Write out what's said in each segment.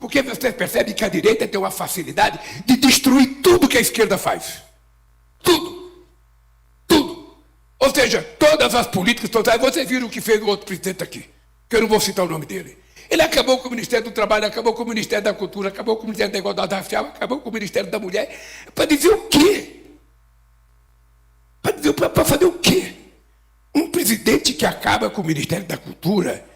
Porque você percebe que a direita tem uma facilidade de destruir tudo que a esquerda faz. Tudo. Tudo. Ou seja, todas as políticas totais. Vocês viram o que fez o outro presidente aqui, que eu não vou citar o nome dele. Ele acabou com o Ministério do Trabalho, acabou com o Ministério da Cultura, acabou com o Ministério da Igualdade Racial, acabou com o Ministério da Mulher. Para dizer o quê? Para fazer o quê? Um presidente que acaba com o Ministério da Cultura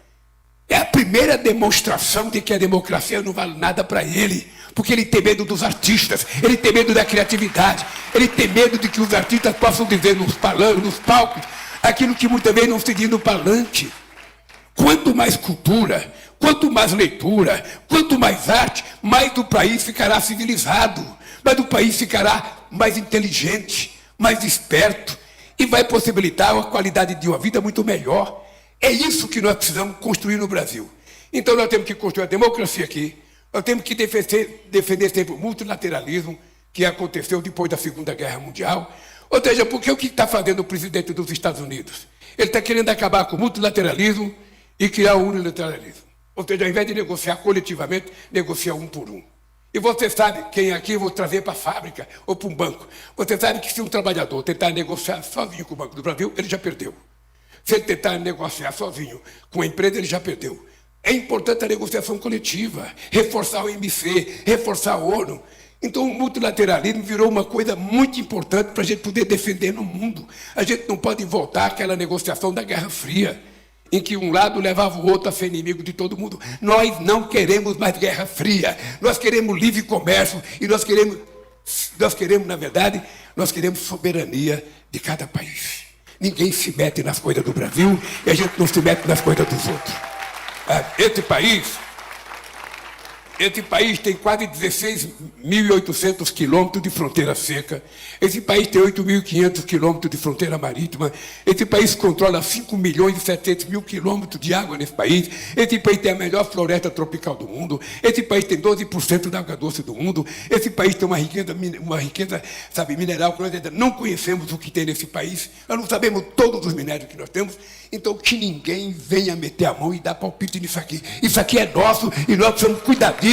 é a primeira demonstração de que a democracia não vale nada para ele, porque ele tem medo dos artistas, ele tem medo da criatividade, ele tem medo de que os artistas possam dizer nos palcos, aquilo que muitas vezes não se diz no palanque. Quanto mais cultura, quanto mais leitura, quanto mais arte, mais o país ficará civilizado, mais o país ficará mais inteligente, mais esperto, e vai possibilitar uma qualidade de uma vida muito melhor. É isso que nós precisamos construir no Brasil. Então nós temos que construir a democracia aqui, nós temos que defender sempre o multilateralismo que aconteceu depois da Segunda Guerra Mundial. Ou seja, porque o que está fazendo o presidente dos Estados Unidos? Ele está querendo acabar com o multilateralismo e criar o unilateralismo. Ou seja, ao invés de negociar coletivamente, negocia um por um. E você sabe, quem aqui eu vou trazer para a fábrica ou para um banco, você sabe que se um trabalhador tentar negociar sozinho com o Banco do Brasil, ele já perdeu. Se ele tentar negociar sozinho com a empresa, ele já perdeu. É importante a negociação coletiva, reforçar o MC, reforçar a ONU. Então o multilateralismo virou uma coisa muito importante para a gente poder defender no mundo. A gente não pode voltar àquela negociação da Guerra Fria, em que um lado levava o outro a ser inimigo de todo mundo. Nós não queremos mais Guerra Fria, nós queremos livre comércio e nós queremos, na verdade, nós queremos soberania de cada país. Ninguém se mete nas coisas do Brasil e a gente não se mete nas coisas dos outros. Esse país tem quase 16.800 quilômetros de fronteira seca. Esse país tem 8.500 quilômetros de fronteira marítima. Esse país controla 5.700.000 quilômetros de água nesse país. Esse país tem a melhor floresta tropical do mundo. Esse país tem 12% da água doce do mundo. Esse país tem uma riqueza, sabe, mineral que nós ainda não conhecemos o que tem nesse país. Nós não sabemos todos os minérios que nós temos. Então, que ninguém venha meter a mão e dar palpite nisso aqui. Isso aqui é nosso e nós precisamos cuidar disso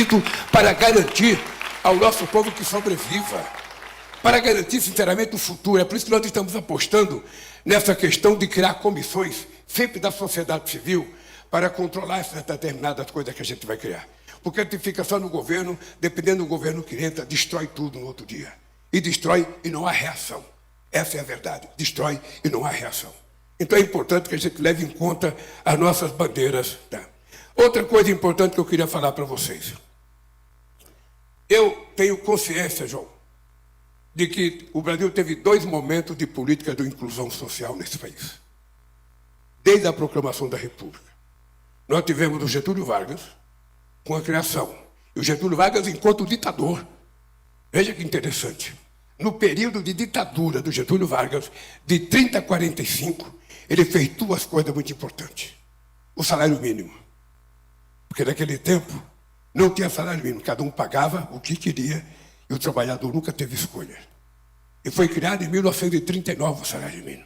para garantir ao nosso povo que sobreviva, para garantir, sinceramente, o futuro. É por isso que nós estamos apostando nessa questão de criar comissões, sempre da sociedade civil, para controlar essas determinadas coisas que a gente vai criar. Porque a gente fica só no governo, dependendo do governo que entra, destrói tudo no outro dia. E destrói e não há reação. Essa é a verdade. Destrói e não há reação. Então é importante que a gente leve em conta as nossas bandeiras. Tá? Outra coisa importante que eu queria falar para vocês. Eu tenho consciência, João, de que o Brasil teve 2 momentos de política de inclusão social nesse país. Desde a proclamação da República. Nós tivemos o Getúlio Vargas com a criação. E o Getúlio Vargas enquanto ditador. Veja que interessante. No período de ditadura do Getúlio Vargas, de 30 a 45, ele fez 2 coisas muito importantes. O salário mínimo. Porque naquele tempo não tinha salário mínimo. Cada um pagava o que queria e o trabalhador nunca teve escolha. E foi criado em 1939 o salário mínimo.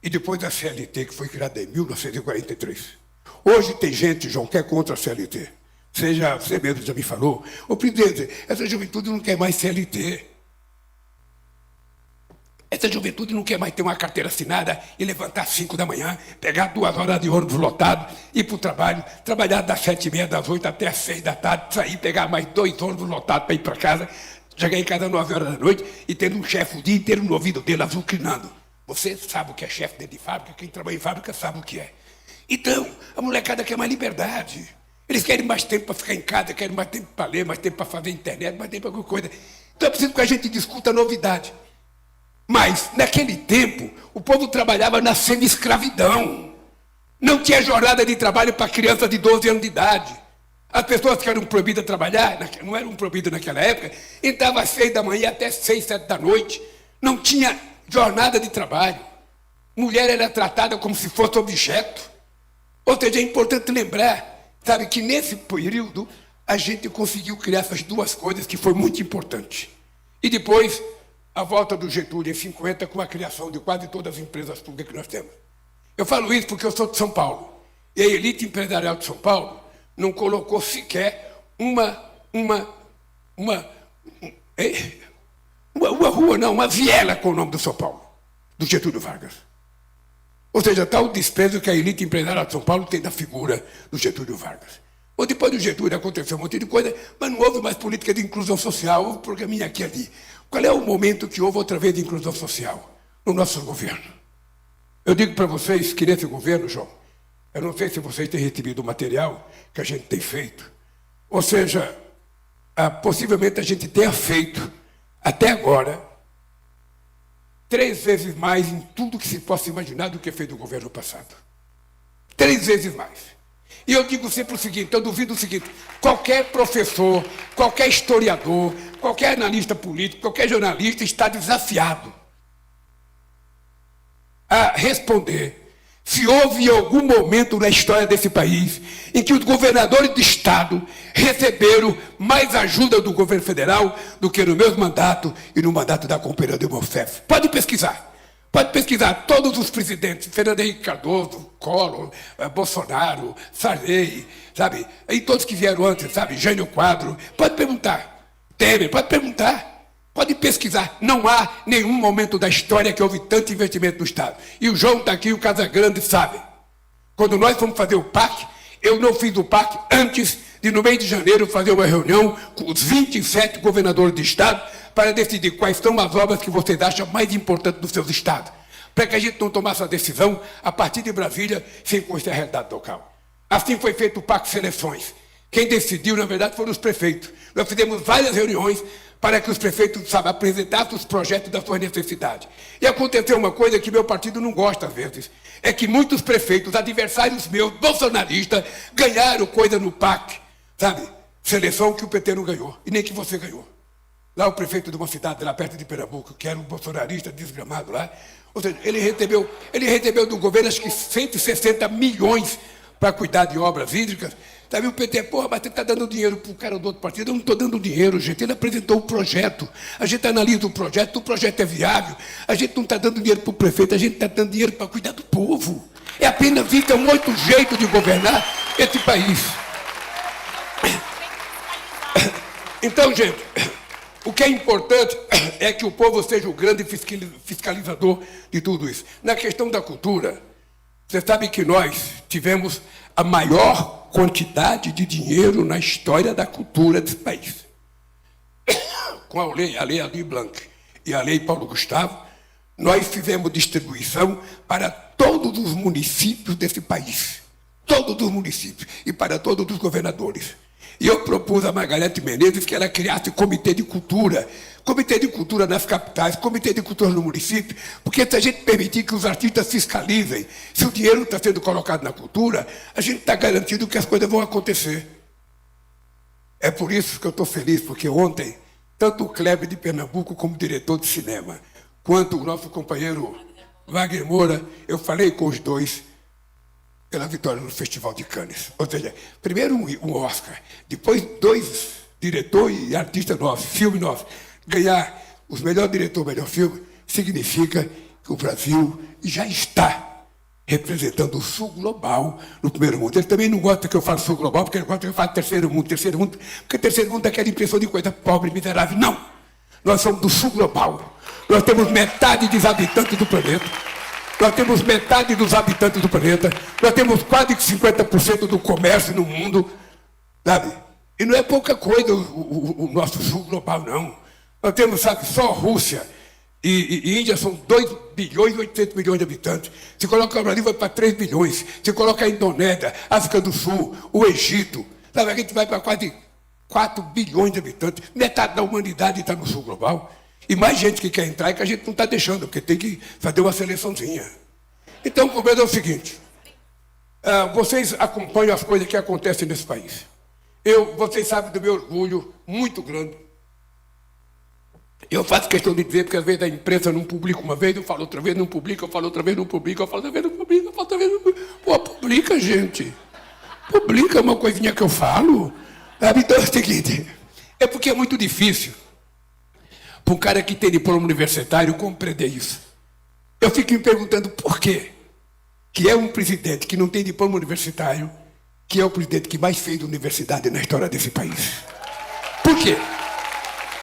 E depois a CLT, que foi criada em 1943. Hoje tem gente, João, que é contra a CLT. Você mesmo já me falou. Ô, presidente, essa juventude não quer mais CLT. Essa juventude não quer mais ter uma carteira assinada e levantar às 5 da manhã, pegar 2 horas de ônibus lotado, ir para o trabalho, trabalhar das 7h30, das 8 até às 6 da tarde, sair, pegar mais 2 ônibus lotados para ir para casa, chegar em casa às 9 horas da noite e ter um chefe o dia inteiro no ouvido dele azucrinando. Você sabe o que é chefe dentro de fábrica, quem trabalha em fábrica sabe o que é. Então, a molecada quer mais liberdade. Eles querem mais tempo para ficar em casa, querem mais tempo para ler, mais tempo para fazer internet, mais tempo para alguma coisa. Então é preciso que a gente discuta a novidade. Mas, naquele tempo, o povo trabalhava na semi-escravidão. Não tinha jornada de trabalho para crianças de 12 anos de idade. As pessoas que eram proibidas de trabalhar, não eram proibidas naquela época, entravam às 6 da manhã até 6, 7 da noite. Não tinha jornada de trabalho. Mulher era tratada como se fosse objeto. Ou seja, é importante lembrar, sabe, que nesse período a gente conseguiu criar essas 2 coisas que foi muito importante. E depois, a volta do Getúlio em 50 com a criação de quase todas as empresas públicas que nós temos. Eu falo isso porque eu sou de São Paulo. E a elite empresarial de São Paulo não colocou sequer uma viela com o nome do São Paulo, do Getúlio Vargas. Ou seja, está o desprezo que a elite empresarial de São Paulo tem da figura do Getúlio Vargas. Ou depois do Getúlio aconteceu um monte de coisa, mas não houve mais política de inclusão social, houve programinha aqui e ali. Qual é o momento que houve outra vez de inclusão social? No nosso governo. Eu digo para vocês que nesse governo, João, eu não sei se vocês têm recebido o material que a gente tem feito, ou seja, possivelmente a gente tenha feito, até agora, 3 vezes mais em tudo que se possa imaginar do que fez o governo passado. 3 vezes mais. E eu digo sempre o seguinte, eu duvido o seguinte, qualquer professor, qualquer historiador, qualquer analista político, qualquer jornalista está desafiado a responder se houve em algum momento na história desse país em que os governadores de estado receberam mais ajuda do governo federal do que no meu mandato e no mandato da companheira de Mofef. Pode pesquisar. Pode pesquisar todos os presidentes, Fernando Henrique Cardoso, Collor, Bolsonaro, Sarney, sabe? E todos que vieram antes, sabe? Jânio Quadro. Pode perguntar. Temer, pode perguntar. Pode pesquisar. Não há nenhum momento da história que houve tanto investimento no Estado. E o João está aqui, o Casagrande sabe. Quando nós fomos fazer o PAC, eu não fiz o PAC antes de, no mês de janeiro, fazer uma reunião com os 27 governadores de Estado para decidir quais são as obras que vocês acham mais importantes dos seus estados. Para que a gente não tomasse a decisão a partir de Brasília, sem conhecer a realidade local. Assim foi feito o PAC Seleções. Quem decidiu, na verdade, foram os prefeitos. Nós fizemos várias reuniões para que os prefeitos, sabe, apresentassem os projetos da sua necessidade. E aconteceu uma coisa que meu partido não gosta às vezes, é que muitos prefeitos, adversários meus, bolsonaristas, ganharam coisa no PAC, sabe, seleção que o PT não ganhou, e nem que você ganhou. Lá o prefeito de uma cidade lá perto de Pernambuco, que era um bolsonarista desgramado lá, ou seja, ele recebeu do governo acho que 160 milhões para cuidar de obras hídricas. Sabe, o PT, porra, mas você está dando dinheiro para o cara do outro partido. Eu não estou dando dinheiro, gente. Ele apresentou o projeto. A gente analisa o projeto é viável. A gente não está dando dinheiro para o prefeito, a gente está dando dinheiro para cuidar do povo. É apenas isso, é um outro jeito de governar esse país. Então, gente, o que é importante é que o povo seja o grande fiscalizador de tudo isso. Na questão da cultura, você sabe que nós tivemos a maior quantidade de dinheiro na história da cultura desse país. Com a lei Aldir Blanc e a lei Paulo Gustavo, nós fizemos distribuição para todos os municípios desse país. Todos os municípios e para todos os governadores. E eu propus a Margarete Menezes que ela criasse comitê de cultura nas capitais, comitê de cultura no município, porque se a gente permitir que os artistas fiscalizem, se o dinheiro está sendo colocado na cultura, a gente está garantido que as coisas vão acontecer. É por isso que eu estou feliz, porque ontem, tanto o Kleber de Pernambuco como diretor de cinema, quanto o nosso companheiro Wagner Moura, eu falei com os dois pela vitória no Festival de Cannes. Ou seja, primeiro um Oscar, depois 2 diretores e artistas nossos, filme nosso. Ganhar os melhores diretores, melhor filme, significa que o Brasil já está representando o sul global no primeiro mundo. Ele também não gosta que eu fale sul global, porque ele gosta que eu fale terceiro mundo, porque terceiro mundo é aquela impressão de coisa pobre, miserável. Não! Nós somos do sul global. Nós temos metade dos habitantes do planeta. Nós temos metade dos habitantes do planeta, nós temos quase 50% do comércio no mundo, sabe? E não é pouca coisa o nosso sul global, não. Nós temos, sabe, só Rússia e Índia são 2 bilhões e 800 milhões de habitantes. Se coloca o Brasil, vai para 3 bilhões. Se coloca a Indonésia, África do Sul, o Egito, sabe? A gente vai para quase 4 bilhões de habitantes. Metade da humanidade está no sul global. E mais gente que quer entrar e que a gente não está deixando, porque tem que fazer uma seleçãozinha. Então, o problema é o seguinte. Vocês acompanham as coisas que acontecem nesse país. Vocês sabem do meu orgulho muito grande. Eu faço questão de dizer, porque às vezes a imprensa não publica uma vez, eu falo outra vez, não publica, eu falo outra vez, não publica, eu falo outra vez, não publica, eu falo outra vez, não publica. Pô, publica, gente. Publica uma coisinha que eu falo. Então é o seguinte, é porque é muito difícil para um cara que tem diploma universitário compreender isso. Eu fico me perguntando por quê que é um presidente que não tem diploma universitário que é o presidente que mais fez universidade na história desse país. Por quê?